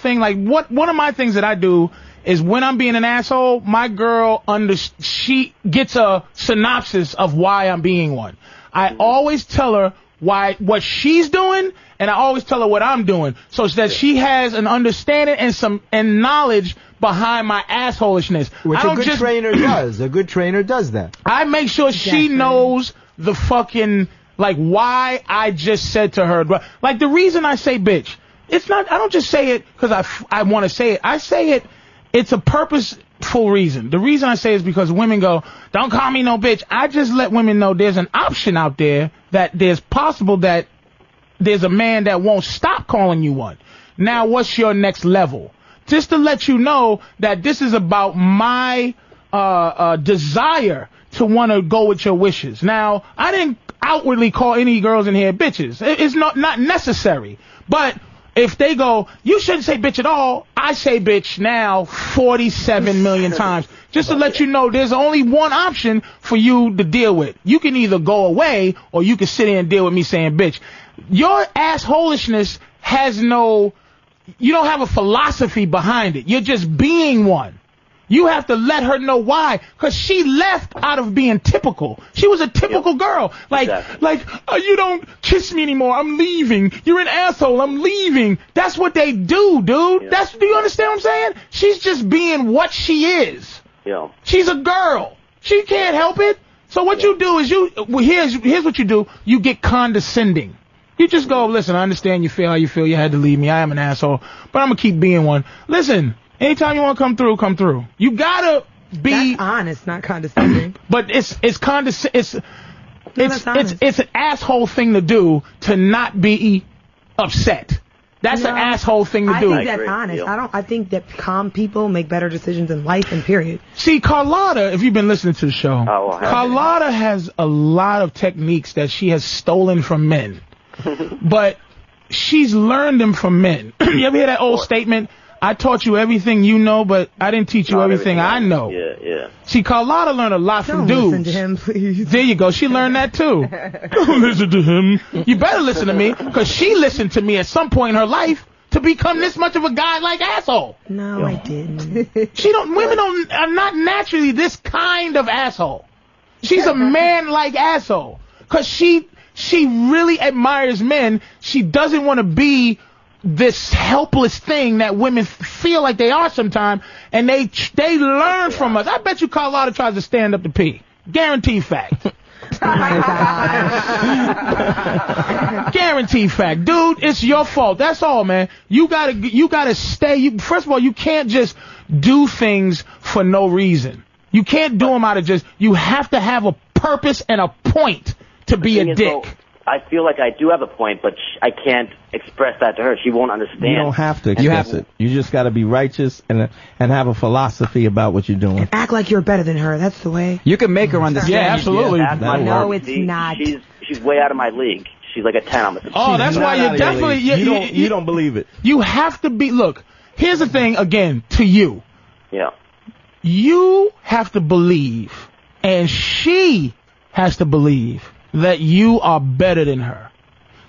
thing, like one of my things that I do is when I'm being an asshole, my girl she gets a synopsis of why I'm being one. I always tell her what she's doing, and I always tell her what I'm doing, so that she has an understanding and knowledge behind my assholishness. Which a good trainer does. A good trainer does that. I make sure she knows the fucking, like, why I just said to her, like, the reason I say bitch, it's not, I don't just say it because I want to say it. I say it, it's a purposeful reason. The reason I say it is because women go, don't call me no bitch. I just let women know there's an option out there, that there's possible that there's a man that won't stop calling you one. Now, what's your next level? Just to let you know that this is about my desire to want to go with your wishes. Now, I didn't outwardly call any girls in here bitches. It's not necessary. But if they go, you shouldn't say bitch at all, I say bitch now 47 million times. Just to let you know, there's only one option for you to deal with. You can either go away, or you can sit here and deal with me saying bitch. Your assholishness has you don't have a philosophy behind it. You're just being one. You have to let her know why, because she left out of being typical. She was a typical girl. Like, you don't kiss me anymore, I'm leaving. You're an asshole, I'm leaving. That's what they do, dude. Yeah. Do you understand what I'm saying? She's just being what she is. Yeah. She's a girl. She can't help it. So what you do is here's what you do. You get condescending. You just go, listen, I understand you feel how you feel. You had to leave me. I am an asshole, but I'm going to keep being one. Listen, anytime you want to come through, come through. You got to be... That's honest, not condescending. But it's an asshole thing to do, to not be upset. That's an asshole thing to do. I think that's honest. I think that calm people make better decisions in life, and period. See, Carlotta, if you've been listening to the show, Carlotta has a lot of techniques that she has stolen from men. But she's learned them from men. You ever hear that old statement? I taught you everything you know, but I didn't teach you everything I know. Yeah. See, Carlotta learned a lot from dudes. Listen to him, please. There you go. She learned that too. Don't listen to him. You better listen to me, because she listened to me at some point in her life to become this much of a guy like asshole. No, I didn't. Women are not naturally this kind of asshole. She's a man like asshole, because she really admires men. She doesn't want to be this helpless thing that women feel like they are sometimes, and they learn from us. I bet you Carlotta tries to stand up to pee. Guaranteed fact. Guaranteed fact. Dude, it's your fault. That's all, man. You gotta stay. First of all, you can't just do things for no reason. You can't do them out of you have to have a purpose and a point to be a dick. I feel like I do have a point, but I can't express that to her. She won't understand. You don't have to express it. You just got to be righteous and have a philosophy about what you're doing. And act like you're better than her. That's the way. You can make her understand. Yeah, absolutely. No, it's not. She's way out of my league. She's like a 10. That's why you're definitely... You don't believe it. You have to be... Look, here's the thing, again, to you. Yeah. You have to believe, and she has to believe, that you are better than her.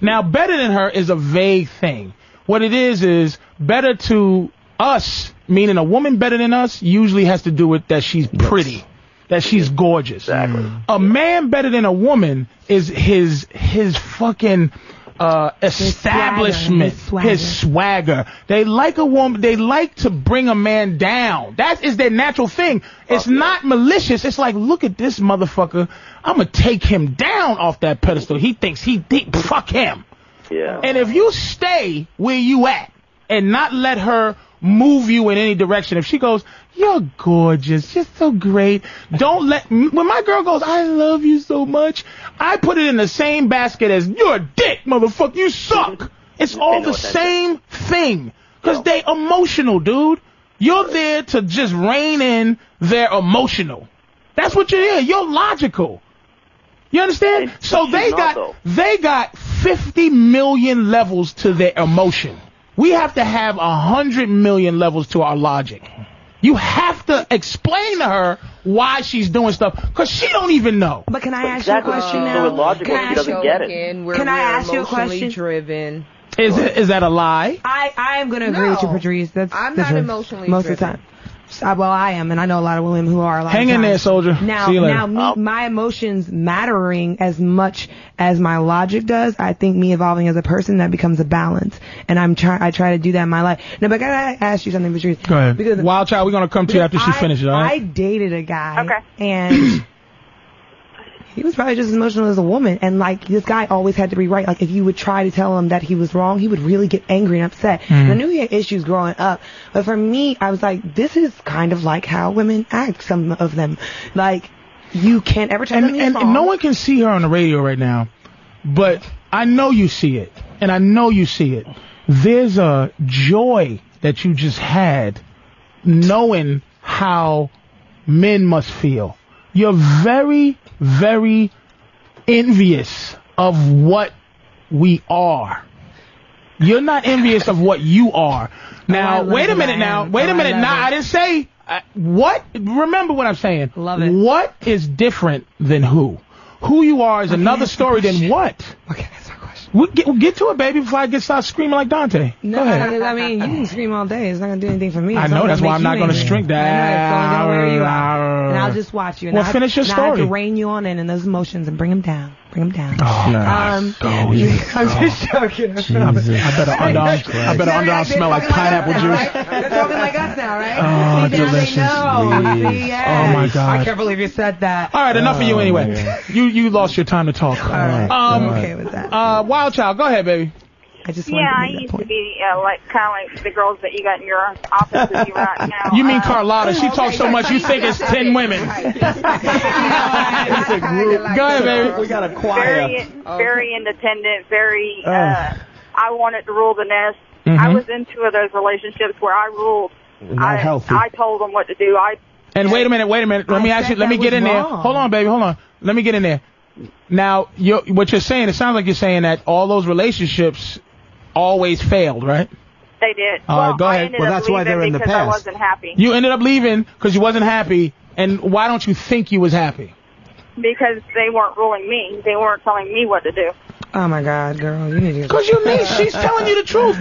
Now, better than her is a vague thing. What it is better to us, meaning a woman better than us, usually has to do with that she's pretty, that she's gorgeous. Exactly. A man better than a woman is his fucking establishment, his swagger. They like a woman. They like to bring a man down. That is their natural thing. It's not malicious. It's like, look at this motherfucker. I'm gonna take him down off that pedestal. He thinks fuck him. Yeah. And if you stay where you at and not let her move you in any direction, if she goes, you're gorgeous, you're so great, don't let... When my girl goes, I love you so much, I put it in the same basket as, you're a dick, motherfucker, you suck. It's all the same thing. Because they emotional, dude. You're there to just rein in their emotional. That's what you're here. You're logical. You understand? So they got 50 million levels to their emotion. We have to have 100 million levels to our logic. You have to explain to her why she's doing stuff, because she don't even know. But can I ask you a question now? So illogical, she doesn't get it. Can I ask you a question? Driven. Is that a lie? I am going to agree with you, Patrice. I'm the not truth. emotionally most of the driven. time. Well, I am, and I know a lot of women who are. Hang in there, soldier. Now, See you later. my emotions mattering as much as my logic does. I think me evolving as a person, that becomes a balance, and I try to do that in my life. No, but I gotta ask you something, Patrice. Go ahead. Because Wild Child, we're gonna come to you after she finishes. All right? I dated a guy, Okay. and he was probably just as emotional as a woman, and like this guy always had to be right. Like if you would try to tell him that he was wrong, he would really get angry and upset. And I knew he had issues growing up, but for me, I was like, this is kind of like how women act. Some of them, like you can't ever tell them he's wrong. And no one can see her on the radio right now, but I know you see it, and I know you see it. There's a joy that you just had knowing how men must feel. You're very, very envious of what we are. You're not envious of what you are. Now, wait a minute now. Wait a minute. Now, I didn't say what. Remember what I'm saying. Love it. What is different than who? Who you are is another story than what? Okay, that's our question. We'll get to it, baby, before I start screaming like Dante. No, Go ahead. I mean, you can scream all day. It's not gonna do anything for me. I know, that's why I'm not gonna string that. I know, it's only gonna wear you out. And I'll just watch you. And Well, finish your I have story. to rein you on in those emotions and bring them down. Bring them down. Oh, I'm just joking. Jesus. I better underarm smell like pineapple juice. They're talking like us now, right? Oh, See, now delicious. they know. See, yes. Oh, my God. I can't believe you said that. All right, enough of you anyway. You lost your time to talk. All right. I'm okay with that. Wild Child, go ahead, baby. I just wanted Yeah, to I make that used to point. be kind of like the girls that you got in your office with you right now. You mean Carlotta? She talks so much you think it's 10 women. It's a group. Go ahead, baby. We got a choir. Very independent, very, I wanted to rule the nest. Mhm. I was in two of those relationships where I ruled. Not healthy. I told them what to do. And wait a minute. Let me ask you. Let me get in there. Hold on, baby. Hold on. Let me get in there. Now, what you're saying, it sounds like you're saying that all those relationships always failed, right? They did. All right, go ahead. Well, that's why they're in the because I past. wasn't happy. You ended up leaving because you wasn't happy. And why don't you think you was happy? Because they weren't ruling me. They weren't telling me what to do. Oh my God, girl, you need to. Because she's telling you the truth.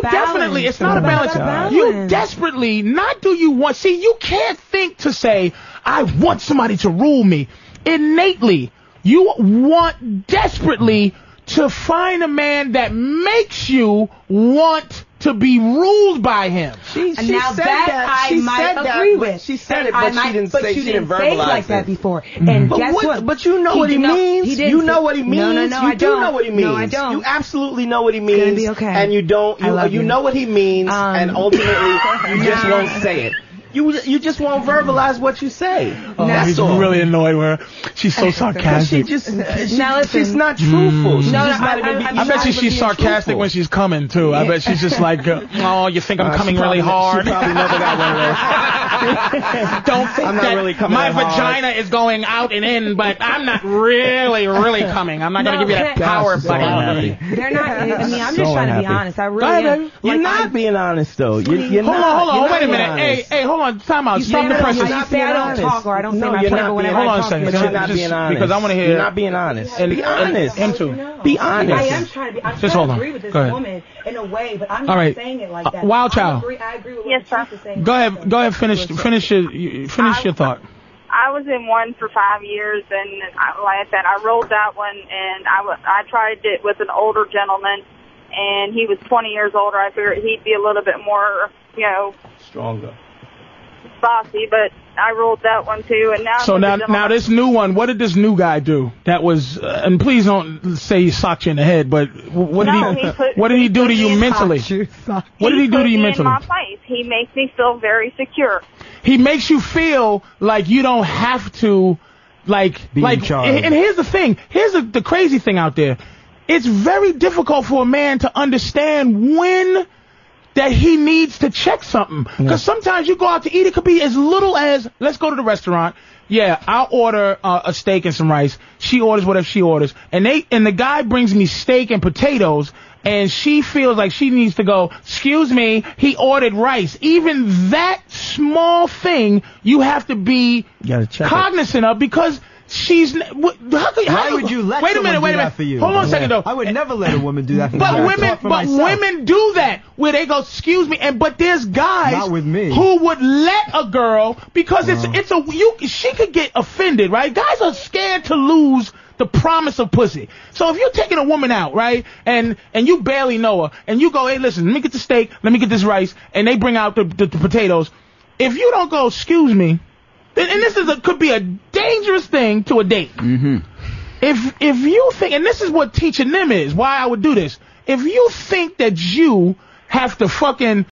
Definitely, it's not a balance. You desperately, not do you want, see, you can't think to say, I want somebody to rule me. Innately, you want desperately to find a man that makes you want to be ruled by him. She said that. I might agree with. She said it, but she didn't say she didn't verbalize it like that before. And guess what? But you know what he means. You know what he means. No, you do know what he means. No, I don't. You absolutely know what he means. It's gonna be okay. And you don't. You know what he means, and ultimately you just won't say it. You just won't verbalize what you say. He's really annoyed with her. She's so sarcastic. She's not truthful. She's just not even being. I bet she's sarcastic when she's coming too. I bet she's just like, oh, you think I'm coming really hard? She probably never got one of those. Don't think I'm not that really coming my that hard. vagina is going out and in, but I'm not really coming. I'm not going to give you that power, buddy. They're not. I mean, I'm just trying to be honest. I really am. You're not being honest though. You're Hold on. Wait a minute. Honest. Hey, hold on. Time out. Stop the presses. You say I don't talk or I don't say my flavor whenever Hold I on a talk. second. But you're not being honest. Because I want to hear. You're not being honest. Be honest. Him too. Be honest. I am trying to be. I'm Just trying hold to on. agree with this Go ahead. woman in a way, but I'm All not right. saying it like that. Wild Child. I agree with what Yes, sir. Patrice is saying. Go ahead. Finish your thought. I was in one for 5 years, and like I said, I rolled that one, and I tried it with an older gentleman, and he was 20 years older. I figured he'd be a little bit more, Stronger. bossy, but I rolled that one too, and now. So now this new one, what did this new guy do? That was, and please don't say he socked you in the head, but what did he do to you mentally? What did he do to you mentally? In my place. He makes me feel very secure. He makes you feel like you don't have to, Be in charge. And here's the thing. Here's the crazy thing out there. It's very difficult for a man to understand when that he needs to check something. Because sometimes you go out to eat, it could be as little as, let's go to the restaurant. Yeah, I'll order a steak and some rice. She orders whatever she orders. And the guy brings me steak and potatoes, and she feels like she needs to go, excuse me, he ordered rice. Even that small thing you have to be cognizant of, because she's. Why would you let wait a minute, wait a minute. for you? Hold on a second though. I would never let a woman do that for me. But women do that where they go, excuse me, but there's guys not with me. who would let a girl because she could get offended, right? Guys are scared to lose the promise of pussy. So if you're taking a woman out, right, and you barely know her, and you go, hey, listen, let me get the steak, let me get this rice, and they bring out the potatoes. If you don't go, excuse me, and this could be a dangerous thing to a date. Mm-hmm. If you think, and this is what teaching them is, why I would do this. If you think that you have to fucking